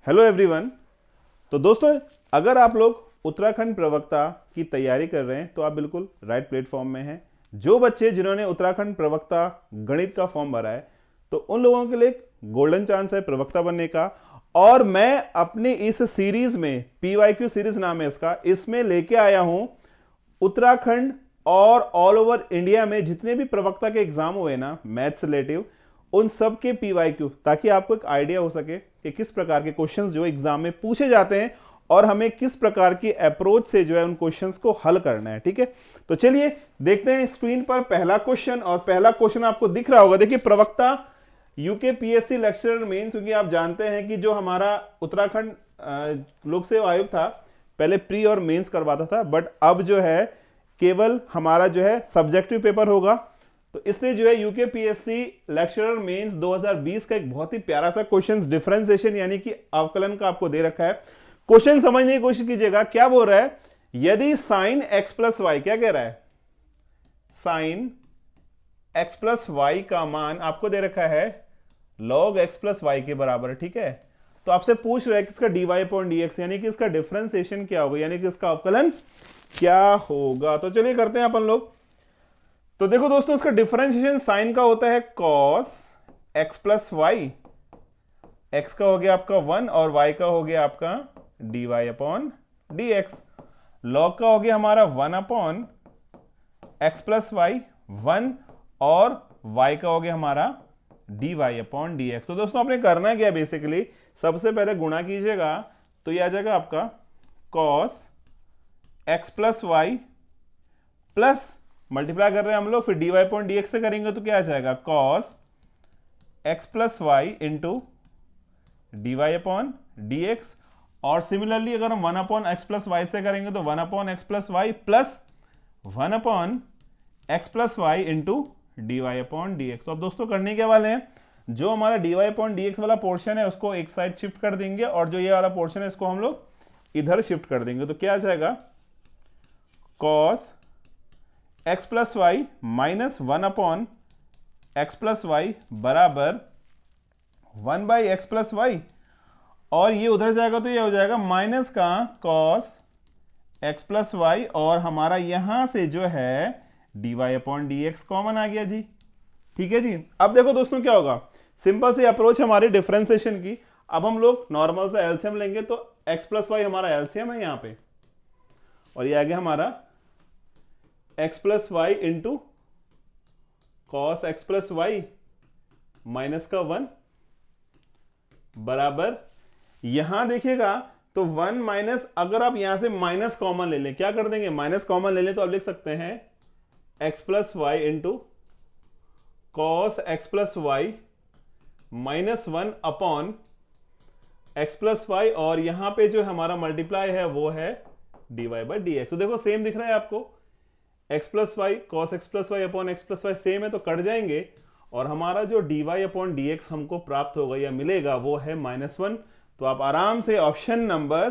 Hello everyone. तो दोस्तों, अगर आप लोग उत्तराखंड प्रवक्ता की तैयारी कर रहे हैं तो आप बिल्कुल राइट प्लेटफॉर्म में हैं। जो बच्चे जिन्होंने उत्तराखंड प्रवक्ता गणित का फॉर्म भरा है तो उन लोगों के लिए एक गोल्डन चांस है प्रवक्ता बनने का। और मैं अपनी इस सीरीज में PYQ सीरीज नाम है इसका, इसमें लेके आया हूं उत्तराखंड और ऑल ओवर इंडिया में जितने भी प्रवक्ता के एग्जाम हुए ना मैथ्स रिलेटिव, उन सब के PYQ, ताकि आपको एक आइडिया हो सके कि किस प्रकार के क्वेश्चंस जो एग्जाम में पूछे जाते हैं और हमें किस प्रकार की अप्रोच से जो है उन क्वेश्चंस को हल करना है। ठीक है, तो चलिए देखते हैं स्क्रीन पर पहला क्वेश्चन। और पहला क्वेश्चन आपको दिख रहा होगा, देखिए प्रवक्ता UKPSC लेक्चरर मेन, क्योंकि आप जानते हैं कि जो हमारा उत्तराखंड लोक सेवा आयोग था पहले प्री और मेंस करवाता था, बट अब जो है केवल हमारा जो है सब्जेक्टिव पेपर होगा। तो इसलिए जो है UKPSC लेक्चरर मेंस 2020 का एक बहुत ही प्यारा सा क्वेश्चन डिफरेंशिएशन यानी कि अवकलन का आपको दे रखा है। क्वेश्चन समझने की कोशिश कीजिएगा। क्या बोल रहा है, यदि साइन x प्लस वाई, क्या कह रहा है, साइन x प्लस वाई का मान आपको दे रखा है log x प्लस वाई के बराबर। ठीक है, तो आपसे पूछ रहा है कि इसका dy/dx यानी कि इसका डिफरेंशिएशन क्या होगा, यानी कि इसका अवकलन क्या होगा। तो चलिए करते हैं अपन लोग। तो देखो दोस्तों, इसका डिफरेंशिएशन साइन का होता है cos x plus y, x का हो गया आपका 1 और y का हो गया आपका dy/dx। log का हो गया हमारा 1 अपॉन x प्लस वाई 1 और y का हो गया हमारा dy/dx। तो दोस्तों आपने करना क्या, बेसिकली सबसे पहले गुणा कीजिएगा तो यह आ जाएगा आपका cos x plus y plus multiply कर रहे हैं हम लोग, फिर dy/dx से करेंगे तो क्या आ जाएगा cos x plus y into dy/dx। और सिमिलरली अगर हम 1 अपॉन एक्स प्लस वाई से करेंगे तो 1 upon x plus y plus 1 upon x plus y into dy/dx। तो अब दोस्तों करने के वाले हैं, जो हमारा dy/dx वाला पोर्शन है उसको एक साइड शिफ्ट कर देंगे और जो ये वाला पोर्शन है इसको हम लोग इधर शिफ्ट कर देंगे। तो क्या आ जाएगा cos x plus y minus 1 upon x plus y बराबर 1 बाई एक्स प्लस वाई, और ये उधर जाएगा तो ये हो जाएगा माइनस का cos x प्लस वाई, और हमारा यहां से जो है dy/dx कॉमन आ गया जी। ठीक है जी। अब देखो दोस्तों क्या होगा, सिंपल सी अप्रोच हमारी डिफरेंशिएशन की। अब हम लोग नॉर्मल सा एलसीएम लेंगे, तो x प्लस वाई हमारा एलसीएम है यहां पे, और ये आ गया हमारा x plus y into cos x plus y minus का 1 बराबर, यहां देखिएगा तो 1 माइनस, अगर आप यहां से माइनस कॉमन ले लें, क्या कर देंगे माइनस कॉमन ले लें, तो आप लिख सकते हैं x plus y into cos x plus y minus 1 upon x plus y, और यहां पे जो हमारा मल्टीप्लाई है वो है dy/dx। तो देखो सेम दिख रहा है आपको, x plus y cos x plus y upon x plus y same है तो कट जाएंगे, और हमारा जो dy/dx हमको प्राप्त होगा या मिलेगा वो है -1। तो आप आराम से ऑप्शन नंबर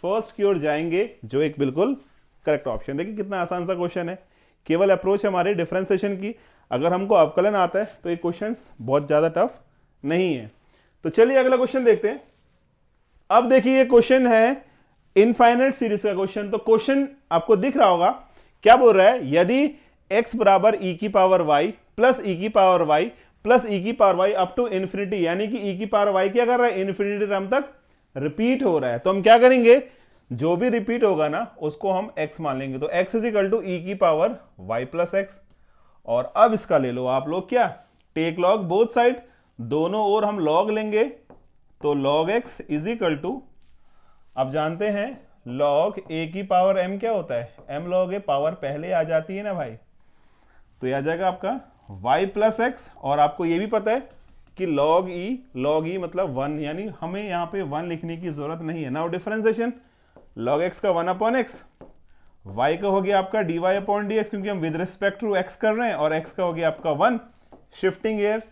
फर्स्ट की ओर जाएंगे, जो एक बिल्कुल करेक्ट ऑप्शन। देखिए कितना आसान सा क्वेश्चन है, केवल अप्रोच हमारे डिफरेंशिएशन की। अगर हमको अवकलन आता है तो ये क्वेश्चंस बहुत ज्यादा टफ नहीं है। तो चलिए अगला क्वेश्चन देखते हैं। अब देखिए ये क्वेश्चन है इनफाइनाइट सीरीज का क्वेश्चन। तो क्वेश्चन आपको दिख रहा होगा, क्या बोल रहा है, यदि x बराबर e की पावर y प्लस e की पावर y प्लस e की power y up to infinity, यानी कि e की पावर y क्या कर रहा है, इंफिनिटी टर्म तक रिपीट हो रहा है, तो हम क्या करेंगे, जो भी रिपीट होगा ना उसको हम x मान लेंगे। तो x is equal to e की पावर y प्लस एक्स। और अब इसका ले लो आप लोग क्या, टेक लॉग बोथ साइड, दोनों ओर हम लॉग लेंगे, तो log x is equal to, अब जानते हैं log a की पावर m क्या होता है, m log a, पावर पहले आ जाती है ना भाई, तो यह आ जाएगा आपका y प्लस एक्स। और आपको यह भी पता है कि log e मतलब 1, यानी हमें यहां पे 1 लिखने की जरूरत नहीं है। नाउ डिफरेंशिएशन, log x का 1 अपॉन एक्स, y का हो गया आपका dy/dx, क्योंकि हम विद रिस्पेक्ट टू x कर रहे हैं, और x का हो गया आपका 1, शिफ्टिंग एयर,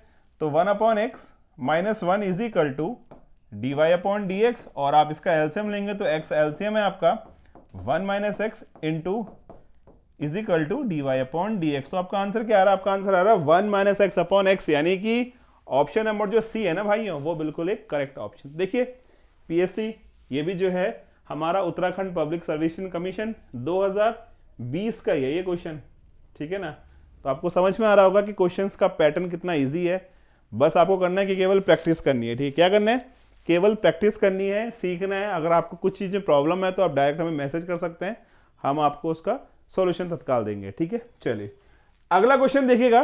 तो 1 upon x minus 1 is equal to dy/dx, और आप इसका एलसीएम लेंगे तो x एलसीएम है आपका 1 minus x into is equal to dy/dx। तो आपका आंसर क्या आ रहा है, आपका आंसर आ रहा है 1 माइनस एक्स अपॉन एक्स, यानी कि ऑप्शन नंबर जो सी है ना भाइयों, वो बिल्कुल एक करेक्ट ऑप्शन। देखिए पीएससी, ये भी जो है हमारा उत्तराखंड पब्लिक सर्विस कमीशन 2020 का ही है ये क्वेश्चन, ठीक है ना। तो आपको समझ में आ रहा होगा कि क्वेश्चंस का पैटर्न कितना इजी है। बस आपको करना है कि केवल प्रैक्टिस करनी है, ठीक है। क्या करना है, केवल प्रैक्टिस करनी है, सीखना है। अगर आपको कुछ चीज़ में प्रॉब्लम है तो आप डायरेक्ट हमें मैसेज कर सकते हैं, हम आपको उसका सॉल्यूशन तत्काल देंगे, ठीक है। चलिए अगला क्वेश्चन देखिएगा,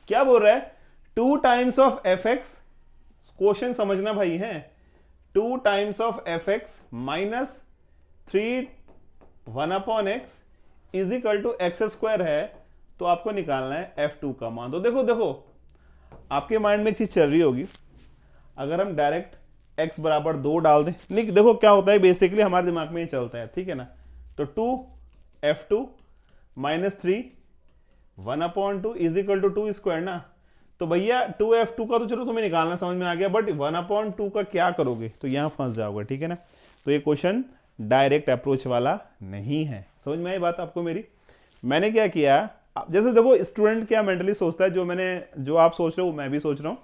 क्या बोल रहा है, 2 times of f x, question समझना भाई है, 2 times of f x minus 3 1/x is equal to x square है, तो आपको निकालना है f2 का मान। तो देखो देखो आपके माइंड में एक चीज चल रही होगी, अगर हम डायरेक्ट x बराबर 2 डाल दें, नहीं देखो क्या होता है, बेसिकली हमारे दिमाग में ये चलता है, ठीक है ना। तो 2f2 minus 3 1/2 is equal to 2 square ना। तो भैया 2f2 का तो चलो तुम्हें निकालना समझ में आ गया, बट 1/2 का क्या करोगे, तो यहां फंस जाओगे, ठीक है ना। तो ये क्वेश्चन डायरेक्ट अप्रोच वाला नहीं है, समझ में आई बात आपको मेरी। मैंने क्या किया, जैसे देखो स्टूडेंट क्या मेंटली सोचता है, जो आप सोच रहे हो मैं भी सोच रहा हूं।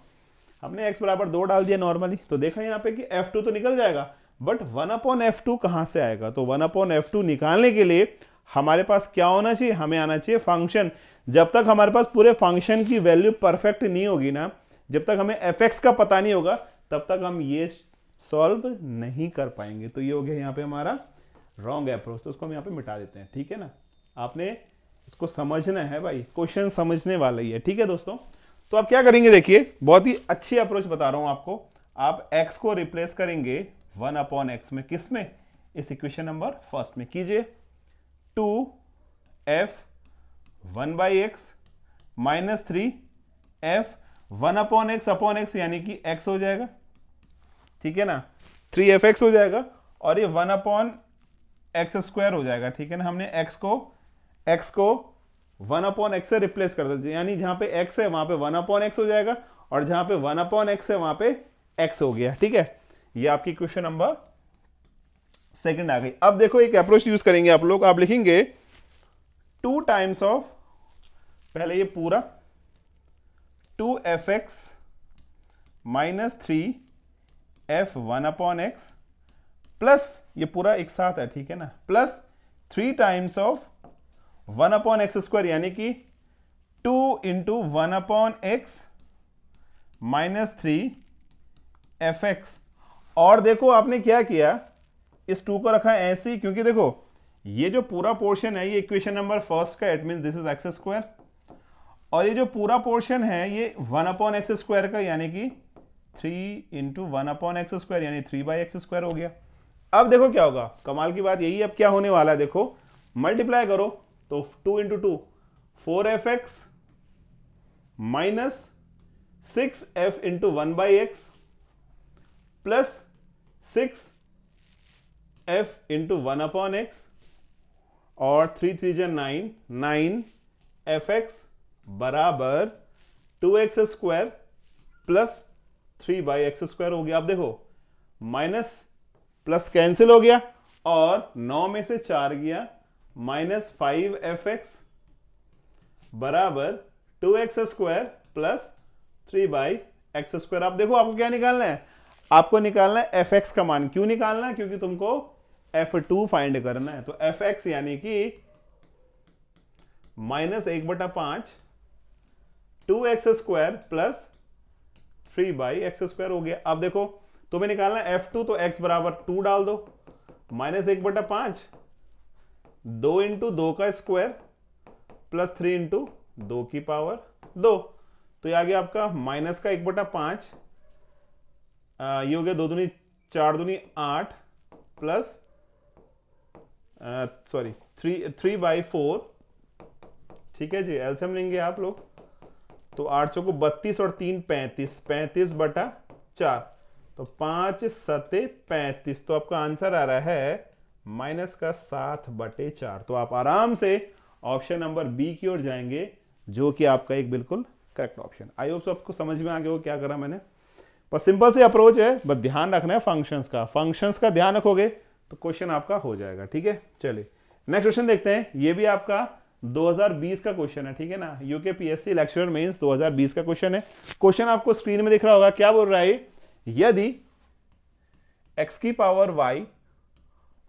हमने x बराबर 2 डाल दिया नॉर्मली, तो देखा यहाँ पे कि f2 तो निकल जाएगा, बट 1/f2 कहां से आएगा। तो 1/f2 निकालने के लिए हमारे पास क्या होना चाहिए, हमें आना चाहिए फंक्शन। जब तक हमारे पास पूरे फंक्शन की वैल्यू परफेक्ट नहीं होगी ना, जब तक हमें fx का पता नहीं होगा, तब तक हम ये सॉल्व नहीं कर पाएंगे। तो ये हो गया यहाँ पे हमारा रॉन्ग अप्रोच, तो उसको हम यहाँ पे मिटा देते हैं, ठीक है ना। आपने इसको समझना है भाई, क्वेश्चन समझने वाला ही है, ठीक है दोस्तों। तो आप क्या करेंगे, देखिए बहुत ही अच्छी अप्रोच बता रहा हूं आपको। आप x को रिप्लेस करेंगे 1/x में, किस में, इस इक्वेशन नंबर फर्स्ट में कीजिए। 2f 1/x minus 3f 1/x यानी कि x हो जाएगा, ठीक है ना। 3fx हो जाएगा और ये 1/x स्क्वायर हो जाएगा, ठीक है ना। हमने x को 1/x से रिप्लेस कर देते, यानी जहां पे x है वहां पे 1/x हो जाएगा, और जहां पे 1/x है वहां पे x हो गया, ठीक है। ये आपकी क्वेश्चन नंबर सेकंड आ गई। अब देखो एक अप्रोच यूज करेंगे आप लोग, आप लिखेंगे 2 टाइम्स ऑफ, पहले ये पूरा 2fx minus 3f 1/x plus ये पूरा एक साथ है, ठीक है ना, plus 3 times of 1/x square यानी कि 2 इंटू 1/x माइनस 3fx। और देखो आपने क्या किया, इस 2 को रखा है ऐसे ही, क्योंकि देखो ये जो पूरा पोर्शन है ये इक्वेशन नंबर फर्स्ट का, it means this is x square, और ये जो पूरा पोर्शन है ये 1/x स्क्वायर का, यानी कि 3 इंटू 1/x स्क्वायर यानी 3/x स्क्वायर हो गया। अब देखो क्या होगा, कमाल की बात यही, अब क्या होने वाला है, देखो मल्टीप्लाई करो, तो 2 into 2 4fx minus 6f into 1/x plus 6f into 1/x और 3 3 जा 9 9fx बराबर 2x square plus 3/x square हो गया। अब देखो माइनस प्लस कैंसिल हो गया और 9 में से 4 गया, माइनस 5fx बराबर 2x square plus 3/x square. आप देखो आपको क्या निकालना है, आपको निकालना है fx का मान। क्यों निकालना है, क्योंकि तुमको f2 फाइंड करना है। तो fx यानी कि minus 1/5 2x square plus 3/x square हो गया। अब देखो तुम्हें निकालना है f2, तो x बराबर 2 डाल दो, माइनस 1/5 2 इंटू 2 का स्क्वायर प्लस 3 इंटू 2 की पावर 2, तो ये आ गया आपका माइनस का 1/5, ये हो गया 2 दूनी 4 दूनी 8 प्लस सॉरी 3/4, ठीक है जी। एलसीएम लेंगे आप लोग, तो 8 चौको 32 और 3 35, 35/4, तो 5 7 35, तो आपका आंसर आ रहा है माइनस का 7/4। तो आप आराम से ऑप्शन नंबर बी की ओर जाएंगे, जो कि आपका एक बिल्कुल करेक्ट ऑप्शन। आई होप आपको समझ में आ गया हो क्या करा मैंने, बस सिंपल सी अप्रोच है, बस ध्यान रखना है फंक्शंस का। फंक्शंस का ध्यान रखोगे तो क्वेश्चन आपका हो जाएगा, ठीक है। चलिए नेक्स्ट क्वेश्चन देखते हैं, ये भी आपका 2020 का क्वेश्चन है, ठीक है ना। यूके पीएससी लेक्चरर मेंस 2020 का क्वेश्चन है। क्वेश्चन आपको स्क्रीन में दिख रहा होगा, क्या बोल रहा है, यदि x की पावर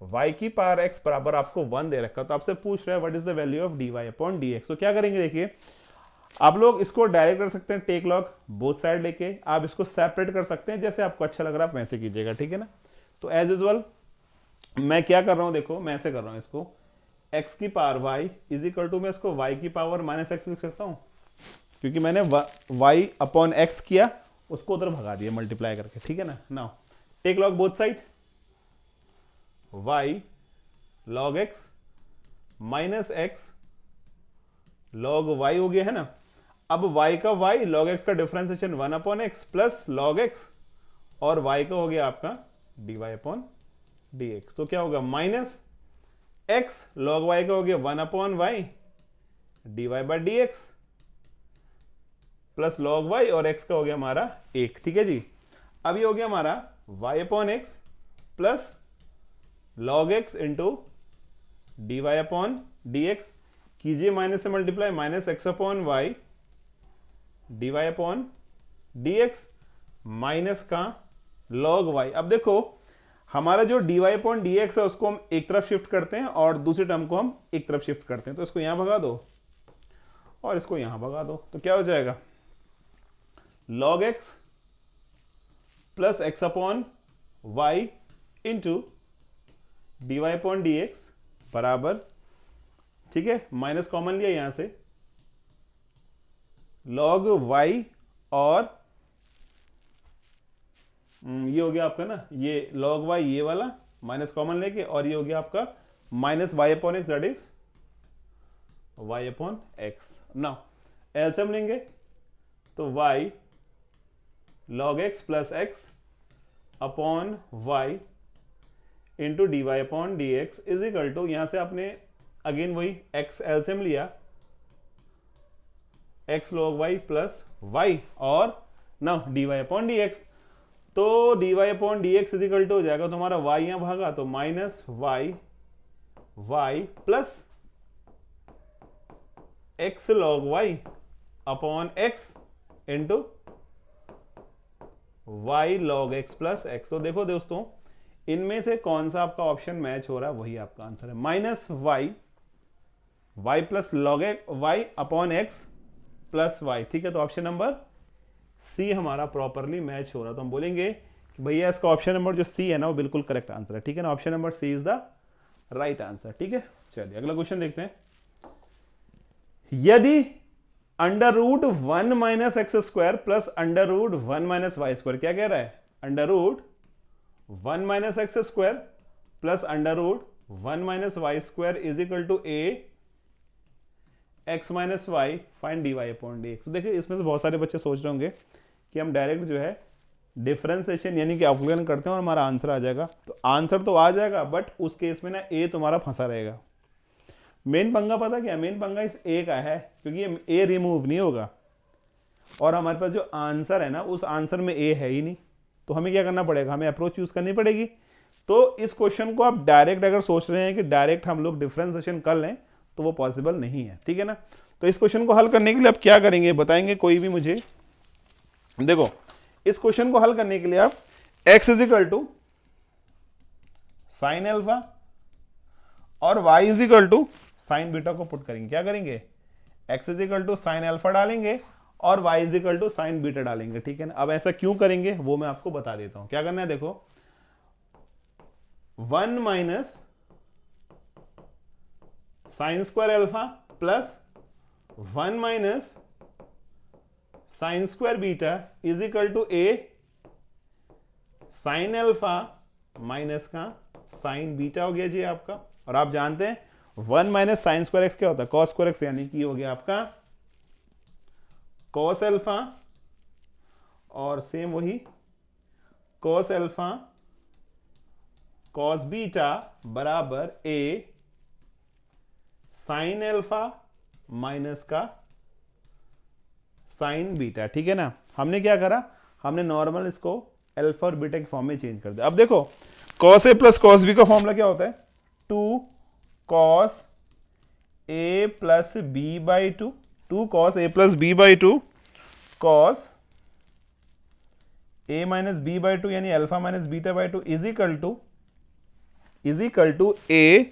y की पावर x बराबर आपको 1 दे रखा, तो आपसे पूछ रहा है what is the value of dy upon dx। तो क्या करेंगे, देखिए आप लोग इसको डायरेक्ट कर सकते हैं, टेक लॉग बोथ साइड लेके, आप इसको सेपरेट कर सकते हैं, जैसे आपको अच्छा लग रहा है आप वैसे कीजिएगा, ठीक है ना। तो एज यूजुअल मैं क्या कर रहा हूं, देखो मैं ऐसे कर रहा हूं, इसको x की power y is equal to, मैं इसको y की पावर माइनस एक्स लिख सकता हूं, क्योंकि मैंने y अपॉन एक्स किया, उसको उधर भगा दिया मल्टीप्लाई करके, ठीक है ना। Now take log both side, y log x minus x log y हो गया है ना। अब y का y log x का differentiation 1 upon x plus log x, और y का हो गया आपका dy अपॉन dx। तो क्या होगा, माइनस x log y का हो गया 1 upon y dy by dx plus log y, और x का हो गया हमारा 1, ठीक है जी। अब ये हो गया हमारा y upon x plus log x into dy upon dx, कीजिए माइनस से multiply, minus x upon y d Y upon D x minus का लॉग वाई। अब देखो हमारा जो d Y upon D x है उसको हम एक तरफ शिफ्ट करते हैं और दूसरी टर्म को हम एक तरफ शिफ्ट करते हैं, तो इसको यहां भगा दो और इसको यहां भगा दो, तो क्या हो जाएगा, log x plus x upon y into d Y upon D x बराबर, ठीक है, माइनस कॉमन लिया यहां से, लॉग वाई, और ये हो गया आपका ना, ये लॉग वाई ये वाला माइनस कॉमन लेके, और ये हो गया आपका minus y upon x, that is y upon x. Now LCM लेंगे तो y log x plus x upon y into d Y upon D x is equal to, यहां से आपने अगेन वही x एलसीएम लिया, x log y plus y, और now dy upon dx, तो dy upon dx is equal to हो जाएगा, तो हमारा y यहां भागा तो minus y plus x log y upon x into y log x plus x। तो देखो दोस्तों इनमें से कौन सा आपका ऑप्शन मैच हो रहा है, वही आपका आंसर है, minus y plus log y upon x plus y, ठीक है। तो ऑप्शन नंबर सी हमारा प्रॉपरली मैच हो रहा है, तो हम बोलेंगे कि भैया इसका ऑप्शन नंबर जो सी है ना वो बिल्कुल करेक्ट आंसर है, ठीक है ना, option number C is the right answer, ठीक है। चलिए अगला क्वेश्चन देखते हैं, यदि under root 1 minus x square plus under root 1 minus Y square, क्या कह रहा है, under root 1 minus x square plus under root 1 minus Y square is equal to a x minus y, find d Y upon D x. तो देखिए इसमें से बहुत सारे बच्चे सोच रहे होंगे कि हम डायरेक्ट जो है डिफरेंशिएशन यानी कि अवकलन करते हैं और हमारा आंसर आ जाएगा, तो आंसर तो आ जाएगा बट उस केस में ना ए तुम्हारा फंसा रहेगा। मेन पंगा पता क्या, मेन पंगा इस ए का है, क्योंकि ये ए रिमूव नहीं होगा और हमारे पास जो आंसर है ना उस आंसर में ए है ही नहीं, तो हमें क्या करना पड़ेगा, हमें अप्रोच यूज करनी पड़ेगी। तो इस क्वेश्चन को आप डायरेक्ट अगर सोच रहे हैं कि डायरेक्ट हम लोग डिफरेंशिएशन कर लें तो वो पॉसिबल नहीं है, ठीक है ना। तो इस क्वेश्चन को हल करने के लिए आप क्या करेंगे बताएंगे कोई भी मुझे। देखो इस क्वेश्चन को हल करने के लिए आप x is equal to sine alpha और y is equal to sine beta को पुट करेंगे, क्या करेंगे, x is equal to sine alpha डालेंगे और y is equal to sine beta डालेंगे, ठीक है ना। अब ऐसा क्यों करेंगे वो मैं आपको बता देता हूं, क्या करना है, देखो 1 minus sine square alpha plus 1 minus sine square beta is equal to a sine alpha minus का साइन बीटा हो गया जी आपका। और आप जानते हैं 1 माइनस साइन स्क्वायर एक्स क्या होता है, कॉस स्क्वायर एक्स, यानी कि हो गया आपका कॉस एल्फा और सेम वही कॉस एल्फा कॉस बीटा बराबर ए साइन एल्फा माइनस का साइन बीटा, ठीक है ना। हमने क्या करा, हमने नॉर्मल इसको एल्फा और बीटा के फॉर्म में चेंज कर दिया। अब देखो cos A plus cos B का फॉर्मूला क्या होता है, 2 cos A plus B by 2, 2 cos A plus B by 2 cos a minus B by two यानी alpha minus beta by two is equal to a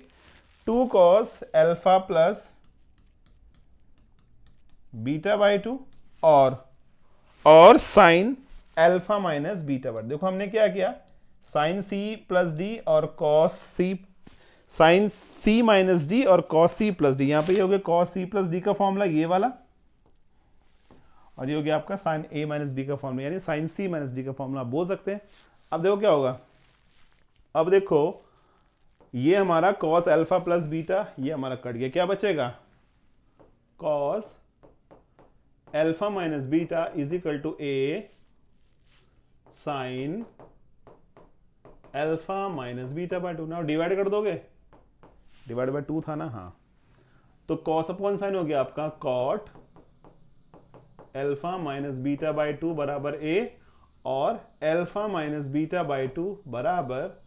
2 cos alpha plus beta by two और sine alpha minus beta by. देखो हमने क्या किया, sine C plus D और cos C, sine सी minus D और cos सी plus D. यहां पे ये हो गया कॉस सी प्लस डी का फॉर्मूला ये वाला, और ये हो गया आपका साइन ए माइनस बी का फॉर्मूला, यानी साइन सी माइनस डी का फॉर्मूला आप बोल सकते हैं। अब देखो क्या होगा, अब देखो ये हमारा कॉस अल्फा प्लस बीटा ये हमारा कट गया, क्या बचेगा, cos alpha minus beta is equal to a sine alpha minus beta by two. Now divide कर दोगे, डिवाइड बाय टू था ना, हाँ, तो कॉस अपॉन साइन हो गया आपका cot alpha minus beta by two बराबर ए, और alpha minus beta by two बराबर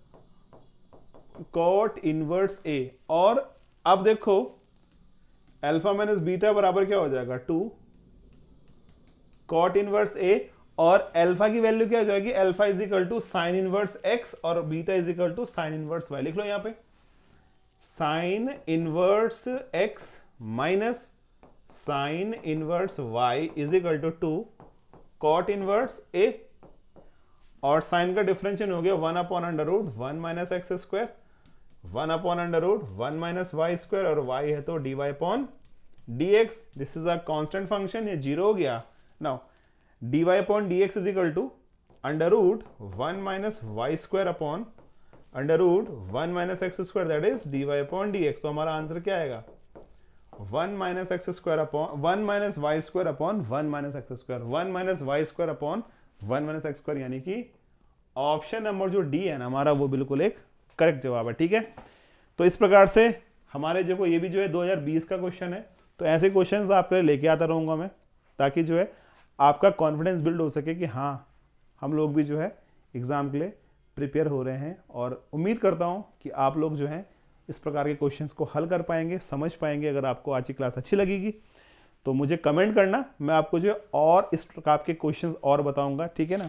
कॉट इनवर्स ए। और अब देखो अल्फा माइनस बीटा बराबर क्या हो जाएगा, 2 कॉट इनवर्स ए, और अल्फा की वैल्यू क्या हो जाएगी, alpha is equal to sine inverse X और beta is equal to sine inverse Y. लिख लो यहां पे sine inverse X minus sine inverse Y is equal to 2 cot inverse ए, और साइन का डिफरेंशियल हो गया 1 upon under root 1 minus x square, 1 upon under root 1 minus Y square, और Y है तो D Y upon D X. This is a constant function, ये zero हो गया। Now d Y upon D x is equal to under root 1 minus Y square upon under root 1 minus x square, that is d Y upon D x. तो हमारा answer क्या आएगा, 1 minus x square upon 1 minus Y square upon 1 minus x square, 1 minus Y square upon 1 minus x square, यानी कि option number जो D है ना हमारा, वो बिल्कुल एक करेक्ट जवाब है। ठीक है, तो इस प्रकार से हमारे जो ये भी जो है 2020 का क्वेश्चन है, तो ऐसे क्वेश्चंस आपके लिए लेके आता रहूंगा मैं, ताकि जो है आपका कॉन्फिडेंस बिल्ड हो सके कि हाँ हम लोग भी जो है एग्जाम के लिए प्रिपेयर हो रहे हैं। और उम्मीद करता हूँ कि आप लोग जो है इस प्रकार के क्वेश्चंस को हल कर पाएंगे, समझ पाएंगे। अगर आपको आज की क्लास अच्छी लगेगी तो मुझे कमेंट करना, मैं आपको जो और इस प्रकार के क्वेश्चंस और बताऊंगा। ठीक है ना,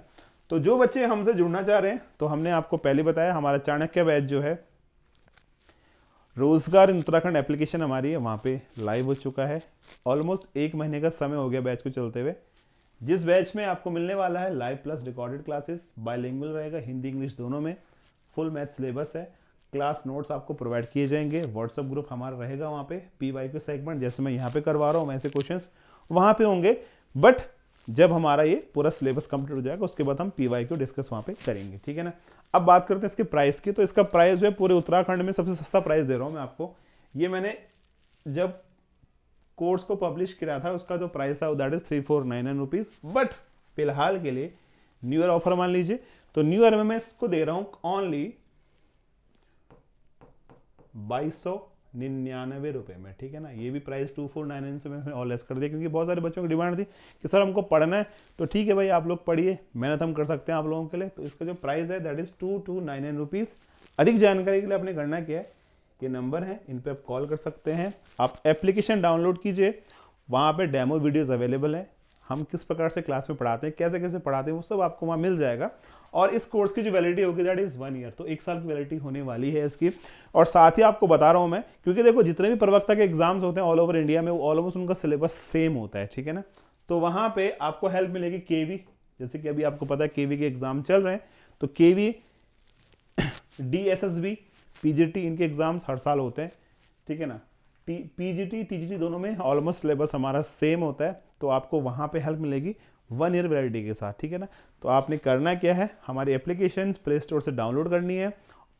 तो जो बच्चे हमसे जुड़ना चाह रहे हैं, तो हमने आपको पहले बताया हमारा चाणक्य बैच जो है रोजगार इन उत्तराखंड एप्लीकेशन हमारी है, वहाँ पे लाइव हो चुका है। ऑलमोस्ट 1 महीने का समय हो गया बैच को चलते हुए, जिस बैच में आपको मिलने वाला है live plus recorded classes, bilingual रहेगा, हिंदी इंग्लिश दोनों में, फुल मैथ सिलेबस है, क्लास नोट्स आपको प्रोवाइड किए जाएंगे, व्हाट्सएप ग्रुप हमारा रहेगा, वहाँ पे PYQ सेगमेंट जैसे मैं यहाँ पे करवा रहा हूँ वैसे क्वेश्चंस वहाँ पे होंगे। बट जब हमारा ये पूरा सिलेबस कंप्लीट हो जाएगा उसके बाद हम PYQ डिस्कस वहाँ पे करेंगे। ठीक है ना, अब बात करते हैं इसके प्राइस की। तो इसका प्राइस जो है पूरे उत्तराखंड में सबसे सस्ता प्राइस दे रहा हूँ मैं आपको। ये मैंने जब कोर्स को पब्लिश किया था उसका जो प्राइस था दैट इज 3499 रुपीज, बट फिलहाल के लिए न्यू ईयर ऑफर मान लीजिए, तो न्यू ईयर में मैं इसको दे रहा हूं ओनली 2299 रुपए में। ठीक है ना, ये भी प्राइस 2499 से मैंने और लेस कर दिया, क्योंकि बहुत सारे बच्चों की डिमांड थी कि सर हमको पढ़ना है, तो ठीक है भाई आप लोग पढ़िए, मेहनत हम कर सकते हैं आप लोगों के लिए। तो इसका जो प्राइस है दैट इज 2299 रुपीज। अधिक जानकारी के लिए आपने करना क्या है, ये नंबर है, इन पे आप कॉल कर सकते हैं। आप एप्लीकेशन डाउनलोड कीजिए, वहाँ पे डेमो वीडियोस अवेलेबल है, हम किस प्रकार से क्लास में पढ़ाते हैं, कैसे कैसे पढ़ाते हैं, वो सब आपको वहाँ मिल जाएगा। और इस कोर्स की जो वैलिडिटी होगी दैट इज 1 ईयर, तो 1 साल की वैलिडिटी होने वाली है इसकी। और साथ ही आपको बता रहा हूँ मैं, क्योंकि देखो जितने भी प्रवक्ता के एग्जाम्स होते हैं ऑल ओवर इंडिया में, वो ऑलमोस्ट उनका सिलेबस सेम होता है। ठीक है ना, तो वहाँ पे आपको हेल्प मिलेगी केवी, जैसे कि अभी आपको पता है केवी के एग्जाम चल रहे हैं, तो केवी, DSSB, PGT इनके एग्जाम्स हर साल होते हैं। ठीक है ना, PGT TGT दोनों में ऑलमोस्ट सिलेबस हमारा सेम होता है, तो आपको वहाँ पे हेल्प मिलेगी 1 ईयर वैलिडिटी के साथ। ठीक है ना, तो आपने करना क्या है, हमारी एप्लीकेशन प्ले स्टोर से डाउनलोड करनी है,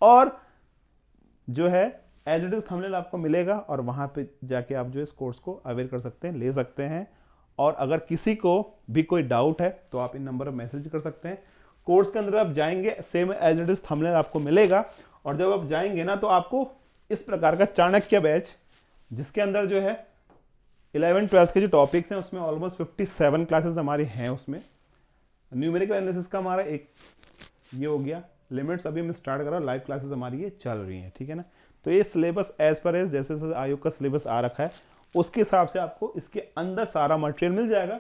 और जो है एज इट इज थंबनेल आपको मिलेगा, और वहाँ पे जाके आप जो इस कोर्स को अवेयर कर सकते हैं, ले सकते हैं। और अगर किसी को भी कोई डाउट है तो आप इन नंबर पर मैसेज कर सकते हैं। कोर्स के अंदर आप जाएंगे, same as it is thumbnail आपको मिलेगा, और जब आप जाएंगे ना तो आपको इस प्रकार का चाणक्य बैच, जिसके अंदर जो है 11th-12th के जो टॉपिक्स हैं उसमें ऑलमोस्ट 57 क्लासेस हमारी हैं। उसमें न्यूमेरिकल एनालिसिस का हमारा एक ये हो गया, लिमिट्स अभी हम स्टार्ट कर रहा हूँ, लाइव क्लासेस हमारी ये चल रही हैं। ठीक है ना, तो ये सिलेबस एज पर एज जैसे आयोग का सिलेबस आ रखा है उसके हिसाब से आपको इसके अंदर सारा मटेरियल मिल जाएगा,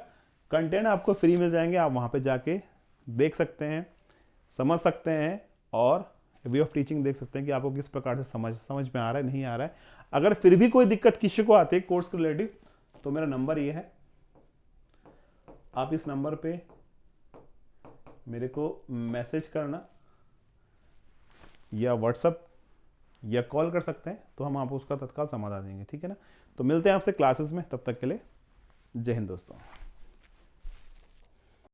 कंटेंट आपको फ्री मिल जाएंगे, आप वहाँ पे जाके देख सकते हैं, समझ सकते हैं और वे ऑफ टीचिंग देख सकते हैं कि आपको किस प्रकार से समझ में आ रहा है, नहीं आ रहा है। अगर फिर भी कोई दिक्कत किसी को आती है कोर्स के रिलेटिव, तो मेरा नंबर ये है, आप इस नंबर पे मेरे को मैसेज करना या व्हाट्सएप या कॉल कर सकते हैं, तो हम आपको उसका तत्काल समाधान देंगे, ठीक है ना। तो मिलते हैं आपसे क्लासेस में, तब तक के लिए जय हिंद दोस्तों।